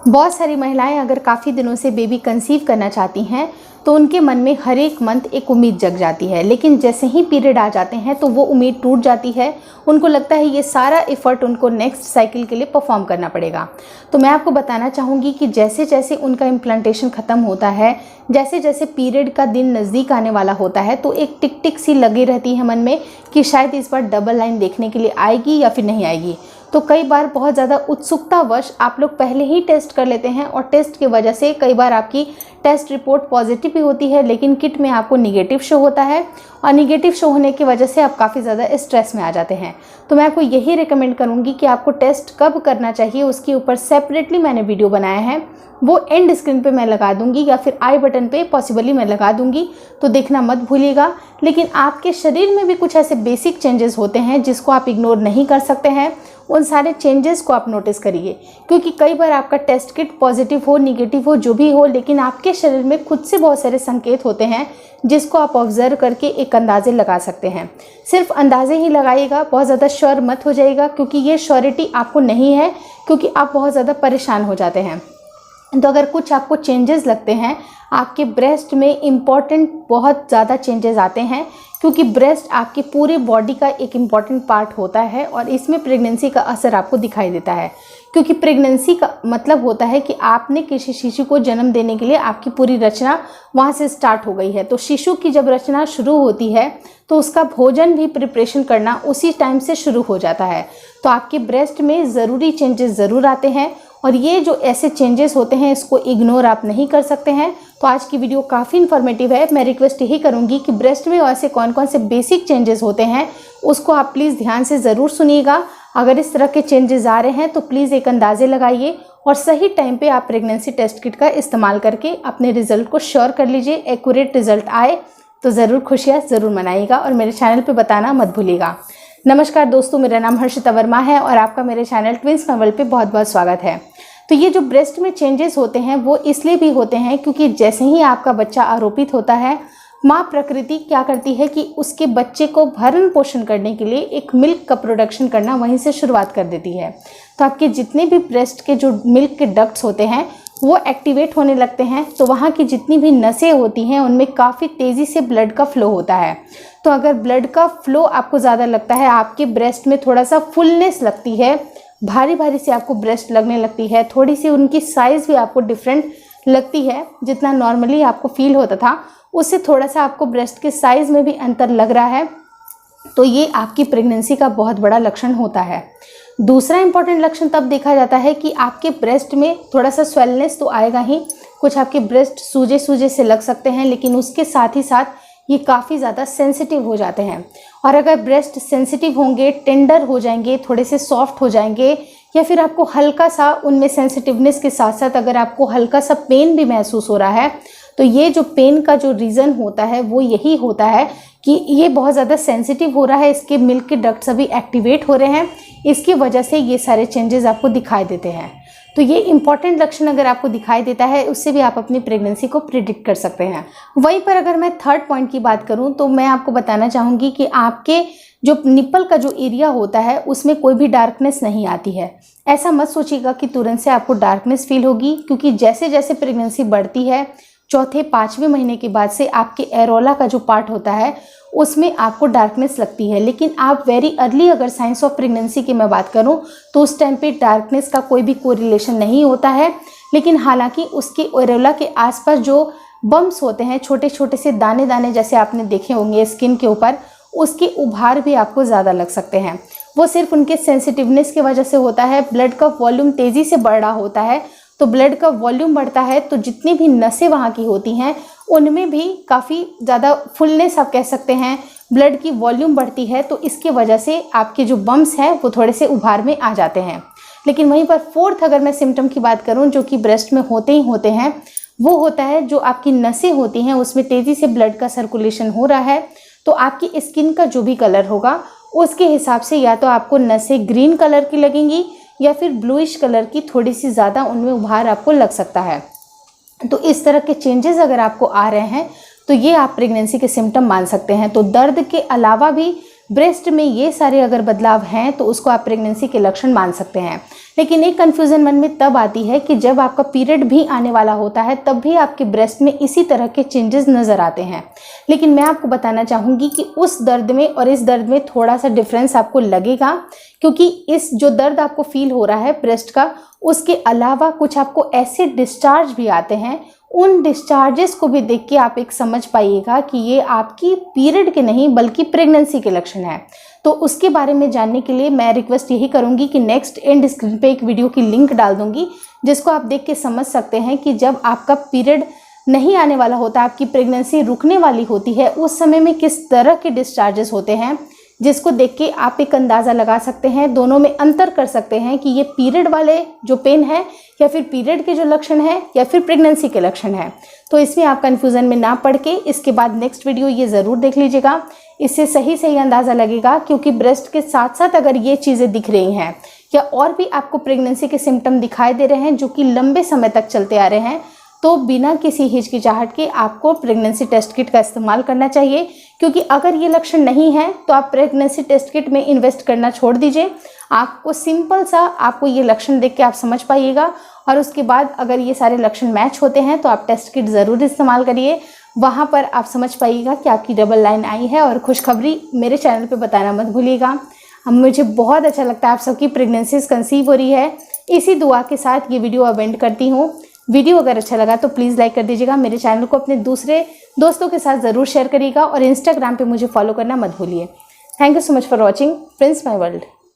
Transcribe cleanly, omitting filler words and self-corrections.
बहुत सारी महिलाएं अगर काफ़ी दिनों से बेबी कंसीव करना चाहती हैं तो उनके मन में हर एक मंथ एक उम्मीद जग जाती है, लेकिन जैसे ही पीरियड आ जाते हैं तो वो उम्मीद टूट जाती है। उनको लगता है ये सारा एफर्ट उनको नेक्स्ट साइकिल के लिए परफॉर्म करना पड़ेगा। तो मैं आपको बताना चाहूँगी कि जैसे जैसे उनका इम्प्लांटेशन ख़त्म होता है, जैसे जैसे पीरियड का दिन नज़दीक आने वाला होता है, तो एक टिक टिक सी लगी रहती है मन में कि शायद इस बार डबल लाइन देखने के लिए आएगी या फिर नहीं आएगी। तो कई बार बहुत ज़्यादा उत्सुकतावश आप लोग पहले ही टेस्ट कर लेते हैं और टेस्ट की वजह से कई बार आपकी टेस्ट रिपोर्ट पॉजिटिव भी होती है, लेकिन किट में आपको निगेटिव शो होता है और निगेटिव शो होने की वजह से आप काफ़ी ज़्यादा स्ट्रेस में आ जाते हैं। तो मैं आपको यही रिकमेंड करूँगी कि आपको टेस्ट कब करना चाहिए उसके ऊपर सेपरेटली मैंने वीडियो बनाया है, वो एंड स्क्रीन पे मैं लगा दूंगी या फिर आई बटन पे पॉसिबली मैं लगा दूंगी, तो देखना मत भूलिएगा। लेकिन आपके शरीर में भी कुछ ऐसे बेसिक चेंजेस होते हैं जिसको आप इग्नोर नहीं कर सकते हैं। उन सारे चेंजेस को आप नोटिस करिए, क्योंकि कई बार आपका टेस्ट किट पॉजिटिव हो, निगेटिव हो, जो भी हो, लेकिन आपके शरीर में खुद से बहुत सारे संकेत होते हैं जिसको आप ऑब्जर्व करके एक अंदाजे लगा सकते हैं। सिर्फ अंदाजे ही लगाइएगा, बहुत ज़्यादा श्योर मत हो जाइएगा, क्योंकि ये श्योरिटी आपको नहीं है, क्योंकि आप बहुत ज़्यादा परेशान हो जाते हैं। तो अगर कुछ आपको चेंजेस लगते हैं, आपके ब्रेस्ट में इम्पॉर्टेंट बहुत ज़्यादा चेंजेस आते हैं, क्योंकि ब्रेस्ट आपकी पूरे बॉडी का एक इम्पॉर्टेंट पार्ट होता है और इसमें प्रेगनेंसी का असर आपको दिखाई देता है। क्योंकि प्रेगनेंसी का मतलब होता है कि आपने किसी शिशु को जन्म देने के लिए आपकी पूरी रचना वहाँ से स्टार्ट हो गई है। तो शिशु की जब रचना शुरू होती है तो उसका भोजन भी प्रिपरेशन करना उसी टाइम से शुरू हो जाता है। तो आपके ब्रेस्ट में ज़रूरी चेंजेस ज़रूर आते हैं और ये जो ऐसे चेंजेस होते हैं इसको इग्नोर आप नहीं कर सकते हैं। तो आज की वीडियो काफ़ी इन्फॉर्मेटिव है। मैं रिक्वेस्ट यही करूँगी कि ब्रेस्ट में ऐसे कौन कौन से बेसिक चेंजेस होते हैं उसको आप प्लीज़ ध्यान से ज़रूर सुनिएगा। अगर इस तरह के चेंजेस आ रहे हैं तो प्लीज़ एक अंदाजे लगाइए और सही टाइम पे आप प्रेगनेंसी टेस्ट किट का इस्तेमाल करके अपने रिजल्ट को श्योर कर लीजिए। एक्यूरेट रिजल्ट आए तो ज़रूर खुशियाँ ज़रूर मनाइएगा और मेरे चैनल पे बताना मत भूलिएगा। नमस्कार दोस्तों, मेरा नाम हर्षिता वर्मा है और आपका मेरे चैनल ट्विंस वर्ल्ड पे बहुत बहुत स्वागत है। तो ये जो ब्रेस्ट में चेंजेस होते हैं वो इसलिए भी होते हैं क्योंकि जैसे ही आपका बच्चा आरोपित होता है, माँ प्रकृति क्या करती है कि उसके बच्चे को भरण पोषण करने के लिए एक मिल्क का प्रोडक्शन करना वहीं से शुरुआत कर देती है। तो आपके जितने भी ब्रेस्ट के जो मिल्क के डक्ट्स होते हैं वो एक्टिवेट होने लगते हैं। तो वहाँ की जितनी भी नसें होती हैं उनमें काफ़ी तेज़ी से ब्लड का फ्लो होता है। तो अगर ब्लड का फ्लो आपको ज़्यादा लगता है, आपके ब्रेस्ट में थोड़ा सा फुलनेस लगती है, भारी भारी से आपको ब्रेस्ट लगने लगती है, थोड़ी सी उनकी साइज़ भी आपको डिफरेंट लगती है, जितना नॉर्मली आपको फील होता था उससे थोड़ा सा आपको ब्रेस्ट के साइज़ में भी अंतर लग रहा है, तो ये आपकी प्रेगनेंसी का बहुत बड़ा लक्षण होता है। दूसरा इंपॉर्टेंट लक्षण तब देखा जाता है कि आपके ब्रेस्ट में थोड़ा सा स्वेलनेस तो आएगा ही, कुछ आपके ब्रेस्ट सूजे सूजे से लग सकते हैं, लेकिन उसके साथ ही साथ ये काफ़ी ज़्यादा सेंसिटिव हो जाते हैं। और अगर ब्रेस्ट सेंसिटिव होंगे, टेंडर हो जाएंगे, थोड़े से सॉफ्ट हो जाएंगे, या फिर आपको हल्का सा उनमें सेंसिटिवनेस के साथ साथ अगर आपको हल्का सा पेन भी महसूस हो रहा है, तो ये जो पेन का जो रीज़न होता है वो यही होता है कि ये बहुत ज़्यादा सेंसिटिव हो रहा है, इसके मिल्क के डक्ट्स अभी एक्टिवेट हो रहे हैं, इसकी वजह से ये सारे चेंजेस आपको दिखाई देते हैं। तो ये इंपॉर्टेंट लक्षण अगर आपको दिखाई देता है उससे भी आप अपनी प्रेगनेंसी को प्रिडिक्ट कर सकते हैं। वहीं पर अगर मैं थर्ड पॉइंट की बात करूं तो मैं आपको बताना चाहूँगी कि आपके जो निप्पल का जो एरिया होता है उसमें कोई भी डार्कनेस नहीं आती है। ऐसा मत सोचिएगा कि तुरंत से आपको डार्कनेस फील होगी, क्योंकि जैसे जैसे प्रेगनेंसी बढ़ती है, चौथे पाँचवें महीने के बाद से आपके एरोला का जो पार्ट होता है उसमें आपको डार्कनेस लगती है। लेकिन आप वेरी अर्ली अगर साइंस ऑफ प्रेगनेंसी की मैं बात करूं तो उस टाइम पे डार्कनेस का कोई भी कोरिलेशन नहीं होता है। लेकिन हालांकि उसके एरोला के आसपास जो बम्प्स होते हैं, छोटे छोटे से दाने दाने जैसे आपने देखे होंगे स्किन के ऊपर, उसके उभार भी आपको ज़्यादा लग सकते हैं। वो सिर्फ उनके सेंसिटिवनेस की वजह से होता है। ब्लड का वॉल्यूम तेज़ी से बढ़ रहा होता है, तो ब्लड का वॉल्यूम बढ़ता है तो जितनी भी नसें वहाँ की होती हैं उनमें भी काफ़ी ज़्यादा फुलनेस आप कह सकते हैं, ब्लड की वॉल्यूम बढ़ती है, तो इसके वजह से आपके जो बम्प्स हैं वो थोड़े से उभार में आ जाते हैं। लेकिन वहीं पर फोर्थ अगर मैं सिम्टम की बात करूं जो कि ब्रेस्ट में होते ही होते हैं, वो होता है जो आपकी नसें होती हैं उसमें तेज़ी से ब्लड का सर्कुलेशन हो रहा है, तो आपकी स्किन का जो भी कलर होगा उसके हिसाब से या तो आपको नसें ग्रीन कलर की लगेंगी या फिर ब्लूइश कलर की थोड़ी सी ज़्यादा उनमें उभार आपको लग सकता है। तो इस तरह के चेंजेस अगर आपको आ रहे हैं तो ये आप प्रेगनेंसी के सिम्टम मान सकते हैं। तो दर्द के अलावा भी ब्रेस्ट में ये सारे अगर बदलाव हैं तो उसको आप प्रेगनेंसी के लक्षण मान सकते हैं। लेकिन एक कन्फ्यूज़न मन में तब आती है कि जब आपका पीरियड भी आने वाला होता है तब भी आपके ब्रेस्ट में इसी तरह के चेंजेस नज़र आते हैं। लेकिन मैं आपको बताना चाहूँगी कि उस दर्द में और इस दर्द में थोड़ा सा डिफरेंस आपको लगेगा, क्योंकि इस जो दर्द आपको फील हो रहा है ब्रेस्ट का, उसके अलावा कुछ आपको ऐसे डिस्चार्ज भी आते हैं। उन डिस्चार्जेस को भी देख के आप एक समझ पाइएगा कि ये आपकी पीरियड के नहीं बल्कि प्रेगनेंसी के लक्षण हैं। तो उसके बारे में जानने के लिए मैं रिक्वेस्ट यही करूंगी कि नेक्स्ट एंड स्क्रीन पे एक वीडियो की लिंक डाल दूंगी, जिसको आप देख के समझ सकते हैं कि जब आपका पीरियड नहीं आने वाला होता, आपकी प्रेगनेंसी रुकने वाली होती है, उस समय में किस तरह के डिस्चार्जेस होते हैं, जिसको देख के आप एक अंदाज़ा लगा सकते हैं, दोनों में अंतर कर सकते हैं कि ये पीरियड वाले जो पेन है या फिर पीरियड के जो लक्षण है या फिर प्रेगनेंसी के लक्षण है। तो इसमें आप कन्फ्यूज़न में ना पड़ के इसके बाद नेक्स्ट वीडियो ये ज़रूर देख लीजिएगा, इससे सही अंदाज़ा लगेगा। क्योंकि ब्रेस्ट के साथ साथ अगर ये चीज़ें दिख रही हैं या और भी आपको प्रेगनेंसी के सिम्टम दिखाई दे रहे हैं जो कि लंबे समय तक चलते आ रहे हैं, तो बिना किसी हिचकिचाहट के आपको प्रेगनेंसी टेस्ट किट का इस्तेमाल करना चाहिए। क्योंकि अगर ये लक्षण नहीं है तो आप प्रेगनेंसी टेस्ट किट में इन्वेस्ट करना छोड़ दीजिए। आपको सिंपल सा आपको ये लक्षण देख के आप समझ पाइएगा, और उसके बाद अगर ये सारे लक्षण मैच होते हैं तो आप टेस्ट किट ज़रूर इस्तेमाल करिए। वहाँ पर आप समझ पाइएगा कि आपकी डबल लाइन आई है। और खुशखबरी मेरे चैनल पे बताना मत भूलिएगा। मुझे बहुत अच्छा लगता है आप सबकी प्रेगनेंसीज कंसीव हो रही है। इसी दुआ के साथ ये वीडियो अब एंड करती हूँ। वीडियो अगर अच्छा लगा तो प्लीज़ लाइक कर दीजिएगा। मेरे चैनल को अपने दूसरे दोस्तों के साथ ज़रूर शेयर करिएगा और इंस्टाग्राम पे मुझे फॉलो करना मत भूलिए। Thank you so much for watching Prince my world.